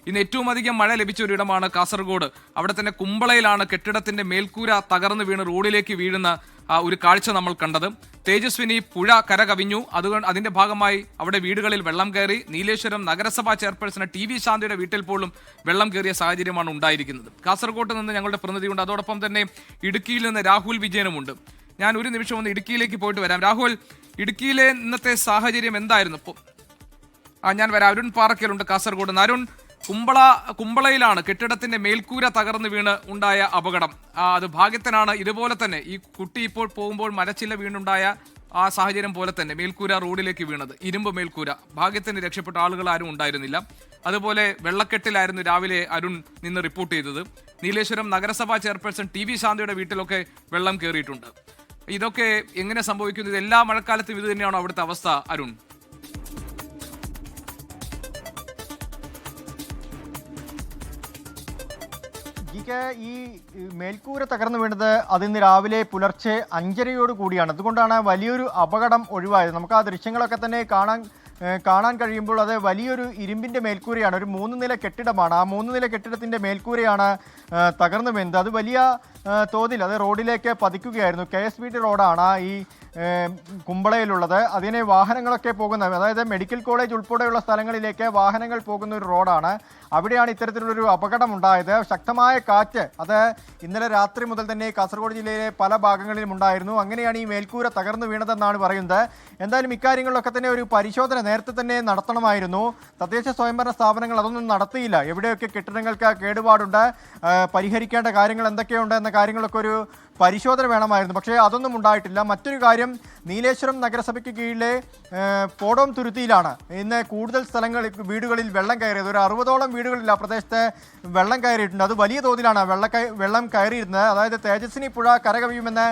ഇന്ന് ഏറ്റവും അധികം മഴ ലഭിച്ച ഒരിടമാണ് കാസർഗോഡ്. അവിടെ തന്നെ കുമ്പളയിലാണ് കെട്ടിടത്തിന്റെ മേൽക്കൂര തകർന്നു വീണ് റോഡിലേക്ക് വീഴുന്ന ഒരു കാഴ്ച നമ്മൾ കണ്ടത്. തേജസ്വിനി പുഴ കരകവിഞ്ഞു. അതുകൊണ്ട് അതിന്റെ ഭാഗമായി അവിടെ വീടുകളിൽ വെള്ളം കയറി. നീലേശ്വരം നഗരസഭാ ചെയർപേഴ്സൺ ടി വി ശാന്തിയുടെ വീട്ടിൽ പോലും വെള്ളം കയറിയ സാഹചര്യമാണ് ഉണ്ടായിരിക്കുന്നത്. കാസർഗോഡ് നിന്ന് ഞങ്ങളുടെ പ്രതിനിധിയുണ്ട്. അതോടൊപ്പം തന്നെ ഇടുക്കിയിൽ നിന്ന് രാഹുൽ വിജയനുമുണ്ട്. ഞാൻ ഒരു നിമിഷം ഒന്ന് ഇടുക്കിയിലേക്ക് പോയിട്ട് വരാം. രാഹുൽ, ഇടുക്കിയിലെ ഇന്നത്തെ സാഹചര്യം എന്തായിരുന്നു? ഞാൻ വരാം. അരുൺ പാറക്കലുണ്ട് കാസർഗോഡ് നിന്ന്. അരുൺ, കുമ്പളയിലാണ് കെട്ടിടത്തിന്റെ മേൽക്കൂര തകർന്നു വീണ് ഉണ്ടായ അപകടം. അത് ഭാഗ്യത്തിനാണ്. ഇതുപോലെ തന്നെ ഈ കുട്ടി ഇപ്പോൾ പോകുമ്പോൾ മരച്ചില്ല വീണുണ്ടായ ആ സാഹചര്യം പോലെ തന്നെ മേൽക്കൂര റോഡിലേക്ക് വീണത്, ഇരുമ്പ് മേൽക്കൂര. ഭാഗ്യത്തിന് രക്ഷപ്പെട്ട ആളുകൾ ആരും ഉണ്ടായിരുന്നില്ല. അതുപോലെ വെള്ളക്കെട്ടിലായിരുന്നു രാവിലെ അരുൺ നിന്ന് റിപ്പോർട്ട് ചെയ്തത്. നീലേശ്വരം നഗരസഭാ ചെയർപേഴ്സൺ ടി വി ശാന്തിയുടെ വീട്ടിലൊക്കെ വെള്ളം കയറിയിട്ടുണ്ട്. ഇതൊക്കെ എങ്ങനെ സംഭവിക്കുന്നത്? എല്ലാ മഴക്കാലത്തും ഇത് തന്നെയാണോ അവിടുത്തെ അവസ്ഥ, അരുൺ? ഈ മേൽക്കൂര തകർന്നു വീണത് അതിന്ന് രാവിലെ പുലർച്ചെ 5:30 കൂടിയാണ്. അതുകൊണ്ടാണ് വലിയൊരു അപകടം ഒഴിവായത്. നമുക്ക് ആ ദൃശ്യങ്ങളൊക്കെ തന്നെ കാണാൻ കഴിയുമ്പോൾ അത് വലിയൊരു ഇരുമ്പിൻ്റെ മേൽക്കൂരയാണ്. ഒരു 3 നില കെട്ടിടമാണ്. ആ 3 നില കെട്ടിടത്തിൻ്റെ മേൽക്കൂരയാണ് തകർന്നു വീണത്. അത് വലിയ തോതിൽ അത് റോഡിലേക്ക് പതിക്കുകയായിരുന്നു. KSBT റോഡാണ് ഈ കുമ്പളയിലുള്ളത്. അതിനെ വാഹനങ്ങളൊക്കെ പോകുന്നത്, അതായത് മെഡിക്കൽ കോളേജ് ഉൾപ്പെടെയുള്ള സ്ഥലങ്ങളിലേക്ക് വാഹനങ്ങൾ പോകുന്ന ഒരു റോഡാണ്. അവിടെയാണ് ഇത്തരത്തിലുള്ളൊരു അപകടം ഉണ്ടായത്. ശക്തമായ കാറ്റ് അത് ഇന്നലെ രാത്രി മുതൽ തന്നെ കാസർഗോഡ് ജില്ലയിലെ പല ഭാഗങ്ങളിലും ഉണ്ടായിരുന്നു. അങ്ങനെയാണ് ഈ മേൽക്കൂര തകർന്നു വീണതെന്നാണ് പറയുന്നത്. എന്തായാലും ഇക്കാര്യങ്ങളിലൊക്കെ തന്നെ ഒരു പരിശോധന നേരത്തെ തന്നെ നടത്തണമായിരുന്നു. തദ്ദേശ സ്വയംഭരണ സ്ഥാപനങ്ങൾ അതൊന്നും നടത്തിയില്ല. എവിടെയൊക്കെ കെട്ടിടങ്ങൾക്ക് കേടുപാടുണ്ട്, പരിഹരിക്കേണ്ട കാര്യങ്ങൾ എന്തൊക്കെയുണ്ട് എന്ന കാര്യങ്ങളൊക്കെ ഒരു പരിശോധന വേണമായിരുന്നു. പക്ഷേ അതൊന്നും ഉണ്ടായിട്ടില്ല. മറ്റൊരു കാര്യം, നീലേശ്വരം നഗരസഭയ്ക്ക് കീഴിലെ പോടോം തുരുത്തിയിലാണ് ഇന്ന് കൂടുതൽ വീടുകളിൽ വെള്ളം കയറിയത്. ഒരു 60ഓളം വീടുകളിൽ ആ പ്രദേശത്ത് വെള്ളം കയറിയിട്ടുണ്ട്. അത് വലിയ തോതിലാണ് വെള്ളം കയറിയിരുന്നത്. അതായത് തേജസ്വിനി പുഴ കരകവിയുമെന്ന്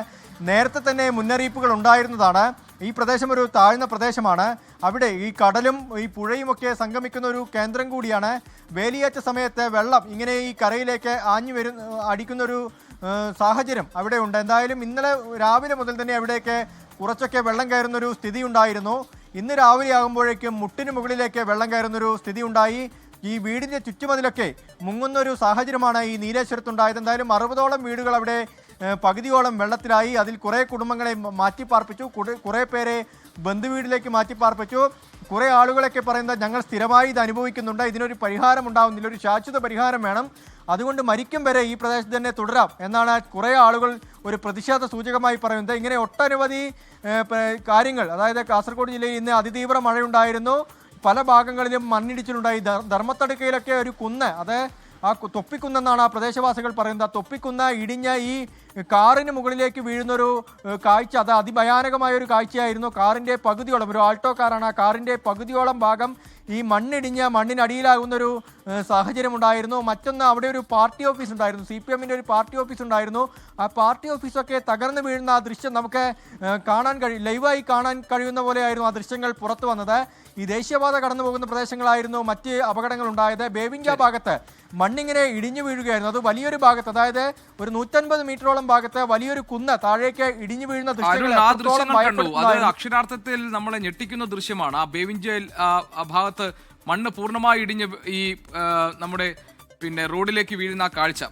നേരത്തെ തന്നെ മുന്നറിയിപ്പുകൾ ഉണ്ടായിരുന്നതാണ്. ഈ പ്രദേശം ഒരു താഴ്ന്ന പ്രദേശമാണ്. അവിടെ ഈ കടലും ഈ പുഴയുമൊക്കെ സംഗമിക്കുന്ന ഒരു കേന്ദ്രം കൂടിയാണ്. വേലിയേറ്റ സമയത്ത് വെള്ളം ഇങ്ങനെ ഈ കരയിലേക്ക് അടിക്കുന്നൊരു സാഹചര്യം അവിടെ ഉണ്ട്. എന്തായാലും ഇന്നലെ രാവിലെ മുതൽ തന്നെ അവിടേക്ക് കുറച്ചൊക്കെ വെള്ളം കയറുന്നൊരു സ്ഥിതി ഉണ്ടായിരുന്നു. ഇന്ന് രാവിലെ ആകുമ്പോഴേക്കും മുട്ടിന് മുകളിലേക്ക് വെള്ളം കയറുന്നൊരു സ്ഥിതി ഉണ്ടായി. ഈ വീടിൻ്റെ ചുറ്റുമതിലൊക്കെ മുങ്ങുന്നൊരു സാഹചര്യമാണ് ഈ നീലേശ്വരത്തുണ്ടായത്. എന്തായാലും 60ഓളം വീടുകൾ അവിടെ പകുതിയോളം വെള്ളത്തിലായി. അതിൽ കുറേ കുടുംബങ്ങളെ മാറ്റിപ്പാർപ്പിച്ചു, കുറേ പേരെ ബന്ധുവീടിലേക്ക് മാറ്റിപ്പാർപ്പിച്ചു. കുറേ ആളുകളൊക്കെ പറയുന്നത് ഞങ്ങൾ സ്ഥിരമായി ഇത് അനുഭവിക്കുന്നുണ്ട്, ഇതിനൊരു പരിഹാരം ഉണ്ടാവുന്നില്ല, ഒരു ശാശ്വത പരിഹാരം വേണം, അതുകൊണ്ട് മരിക്കും വരെ ഈ പ്രദേശത്ത് തന്നെ തുടരാം എന്നാണ് കുറേ ആളുകൾ ഒരു പ്രതിഷേധ സൂചകമായി പറയുന്നത്. ഇങ്ങനെ ഒട്ടനവധി കാര്യങ്ങൾ, അതായത് കാസർഗോഡ് ജില്ലയിൽ ഇന്ന് അതിതീവ്ര മഴയുണ്ടായിരുന്നു. പല ഭാഗങ്ങളിലും മണ്ണിടിച്ചിലുണ്ടായി. ധർമ്മത്തടുക്കയിലൊക്കെ ഒരു കുന്ന്, അത് ആ തൊപ്പിക്കുന്നെന്നാണ് ആ പ്രദേശവാസികൾ പറയുന്നത്. ആ തൊപ്പിക്കുന്ന് ഇടിഞ്ഞ ഈ കാറിന് മുകളിലേക്ക് വീഴുന്നൊരു കാഴ്ച, അത് അതിഭയാനകമായൊരു കാഴ്ചയായിരുന്നു. കാറിൻ്റെ പകുതിയോളം, ഒരു ആൾട്ടോ കാറാണ്, ആ കാറിൻ്റെ പകുതിയോളം ഭാഗം ഈ മണ്ണിടിഞ്ഞ് മണ്ണിനടിയിലാകുന്നൊരു സാഹചര്യം ഉണ്ടായിരുന്നു. മറ്റൊന്ന്, അവിടെ ഒരു പാർട്ടി ഓഫീസ് ഉണ്ടായിരുന്നു, CPMൻ്റെ ഒരു പാർട്ടി ഓഫീസ് ഉണ്ടായിരുന്നു. ആ പാർട്ടി ഓഫീസൊക്കെ തകർന്നു വീഴുന്ന ആ ദൃശ്യം നമുക്ക് ലൈവായി കാണാൻ കഴിയുന്ന പോലെയായിരുന്നു ആ ദൃശ്യങ്ങൾ പുറത്തു വന്നത്. ഈ ദേശീയപാത കടന്നു പോകുന്ന പ്രദേശങ്ങളായിരുന്നു മറ്റ് അപകടങ്ങൾ ഉണ്ടായത്. ബേവിഞ്ച ഭാഗത്ത് മണ്ണിങ്ങനെ ഇടിഞ്ഞു വീഴുകയായിരുന്നു. അത് വലിയൊരു ഭാഗത്ത്, അതായത് ഒരു 150 മീറ്ററോളം ഭാഗത്ത് വലിയൊരു കുന്ന് താഴേക്ക് ഇടിഞ്ഞു വീഴുന്ന ദൃശ്യങ്ങൾ അക്ഷരാർത്ഥത്തിൽ നമ്മളെ ഞെട്ടിക്കുന്ന ദൃശ്യമാണ്. ആ ബേവിഞ്ചയിൽ ഭാഗത്ത് മണ്ണ് പൂർണ്ണമായി ഇടിഞ്ഞ് ഈ നമ്മുടെ റോഡിലേക്ക് വീഴുന്ന കാഴ്ച.